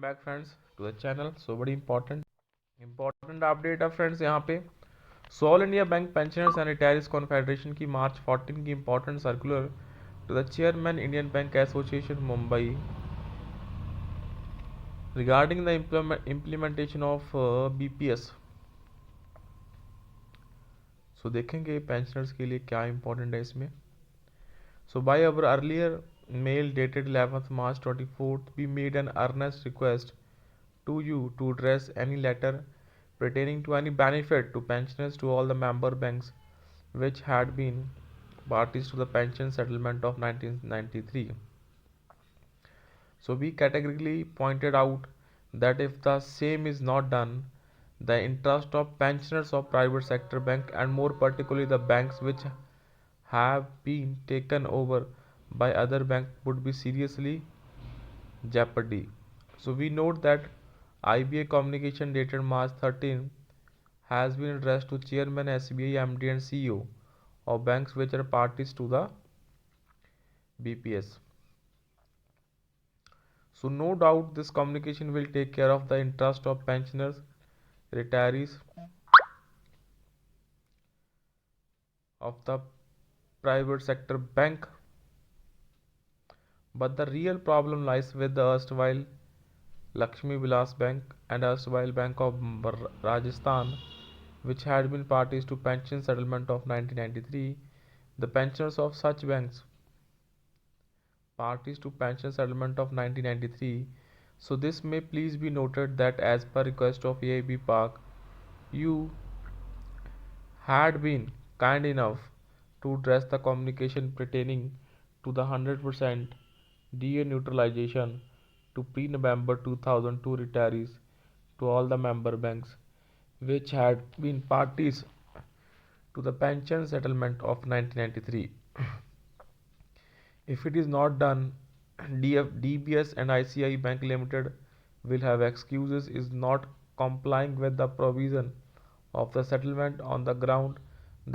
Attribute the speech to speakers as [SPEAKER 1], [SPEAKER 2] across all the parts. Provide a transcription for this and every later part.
[SPEAKER 1] Back friends to the channel. So बड़ी important update है friends यहाँ पे। So All India Bank pensioners and retirees confederation की March 14 की important circular to the chairman Indian Bank Association Mumbai regarding the implementation of BPS. So देखेंगे pensioners के लिए क्या इंपॉर्टेंट है इसमें। So by our earlier mail dated 11th March 24th, we made an earnest request to you to address any letter pertaining to any benefit to pensioners to all the member banks which had been parties to the pension settlement of 1993. So we categorically pointed out that if the same is not done, the interest of pensioners of private sector bank and more particularly the banks which have been taken over by other banks would be seriously jeopardy. So we note that IBA communication dated March 13 has been addressed to Chairman SBI MD and CEO of banks which are parties to the BPS. So no doubt this communication will take care of the interest of pensioners, retirees of the private sector bank. But the real problem lies with the erstwhile Lakshmi Vilas Bank and erstwhile Bank of Rajasthan, which had been parties to pension settlement of 1993. The pensioners of such banks, parties to pension settlement of 1993. So this may please be noted that as per request of AIB Park, you had been kind enough to address the communication pertaining to the 100% DA neutralization to pre-November 2002 retirees to all the member banks which had been parties to the pension settlement of 1993. If it is not done, DBS and ICI Bank Limited will have excuses is not complying with the provision of the settlement on the ground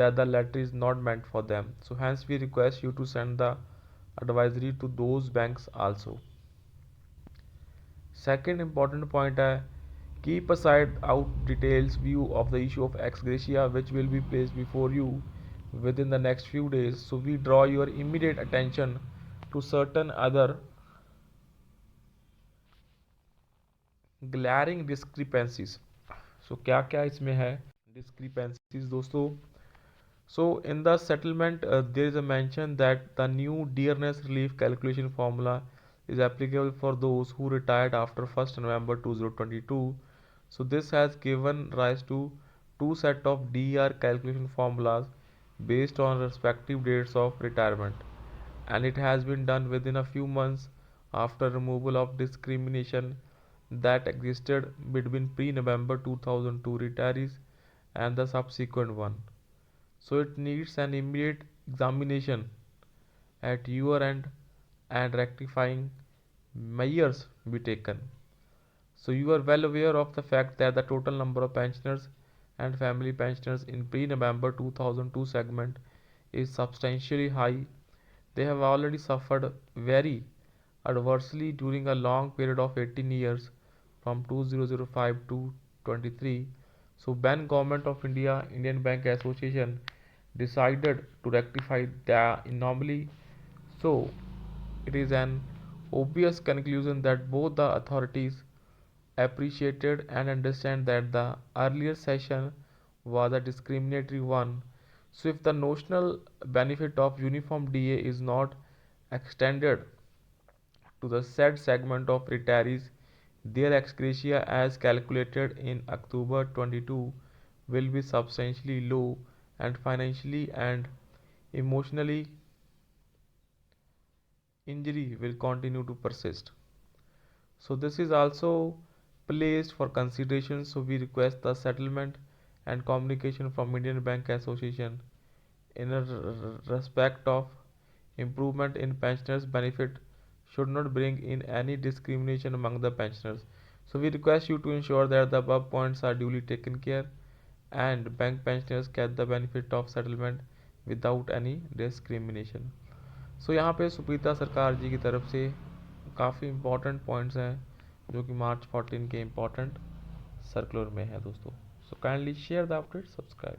[SPEAKER 1] that the letter is not meant for them. So hence we request you to send the advisory to those banks also. Second important point है, keep aside out details view of the issue of ex gratia which will be placed before you within the next few days. So we draw your immediate attention to certain other glaring discrepancies. So क्या क्या इसमें है discrepancies दोस्तों? So in the settlement, there is a mention that the new dearness relief calculation formula is applicable for those who retired after 1st November 2022. So this has given rise to two set of DER calculation formulas based on respective dates of retirement, and it has been done within a few months after removal of discrimination that existed between pre-November 2002 retirees and the subsequent one. So it needs an immediate examination at your end and rectifying measures be taken. So you are well aware of the fact that the total number of pensioners and family pensioners in pre-November 2002 segment is substantially high. They have already suffered very adversely during a long period of 18 years from 2005 to 23. So when Government of India, Indian Bank Association decided to rectify the anomaly, so it is an obvious conclusion that both the authorities appreciated and understand that the earlier session was a discriminatory one. So if the notional benefit of uniform DA is not extended to the said segment of retirees, their ex gratia as calculated in October 22 will be substantially low and financially and emotionally injury will continue to persist. So this is also placed for consideration. So we request the settlement and communication from Indian Bank Association in a respect of improvement in pensioners benefit should not bring in any discrimination among the pensioners. So we request you to ensure that the above points are duly taken care and bank pensioners get the benefit of settlement without any discrimination. So यहाँ पे सुप्रीता सरकार जी की तरफ से काफ़ी important points हैं जो कि मार्च 14 के इम्पोर्टेंट सर्कुलर में है दोस्तों। So kindly share the update, subscribe.